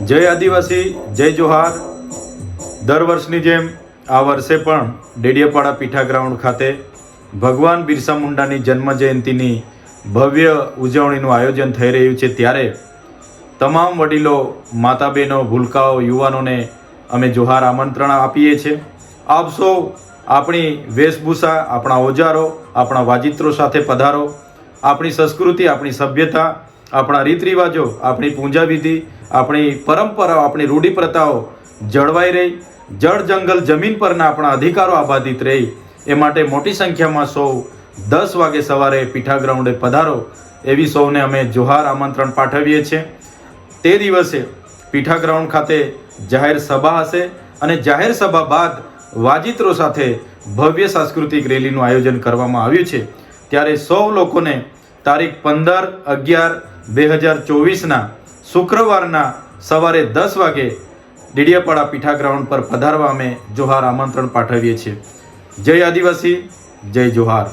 જય આદિવાસી, જય જોહાર। દર વર્ષની જેમ આ વર્ષે પણ ડેડિયાપાડા પીઠા ગ્રાઉન્ડ ખાતે ભગવાન બિરસા મુંડાની જન્મ જયંતિની ભવ્ય ઉજવણીનું આયોજન થઈ રહ્યું છે। ત્યારે તમામ વડીલો, માતા બહેનો, ભૂલકાઓ, યુવાનોને અમે જોહાર આમંત્રણ આપીએ છીએ। આપ સૌ આપણી વેશભૂષા, આપણા ઓજારો, આપણા વાજિત્રો સાથે પધારો। આપણી સંસ્કૃતિ, આપણી સભ્યતા, આપણા રીત રિવાજો, આપણી પૂજા વિધિ, આપણી પરંપરાઓ, આપણી રૂઢિ પ્રથાઓ જળવાઈ રહી, જળ જંગલ જમીન પરના આપણા અધિકારો આબાદિત રહી, એ માટે મોટી સંખ્યામાં સૌ 10 વાગે સવારે પીઠા ગ્રાઉન્ડે પધારો એવી સૌને અમે જોહાર આમંત્રણ પાઠવીએ છીએ। તે દિવસે પીઠા ગ્રાઉન્ડ ખાતે જાહેર સભા હશે અને જાહેર સભા બાદ વાજિત્રો સાથે ભવ્ય સાંસ્કૃતિક રેલીનું આયોજન કરવામાં આવ્યું છે। ત્યારે સૌ લોકોને તારીખ 15/11/2024ના શુક્રવારના સવારે 10 વાગે ડેડિયાપાડા પીઠા ગ્રાઉન્ડ પર પધારવા અમે જોહાર આમંત્રણ પાઠવીએ છીએ। જય આદિવાસી, જય જોહાર।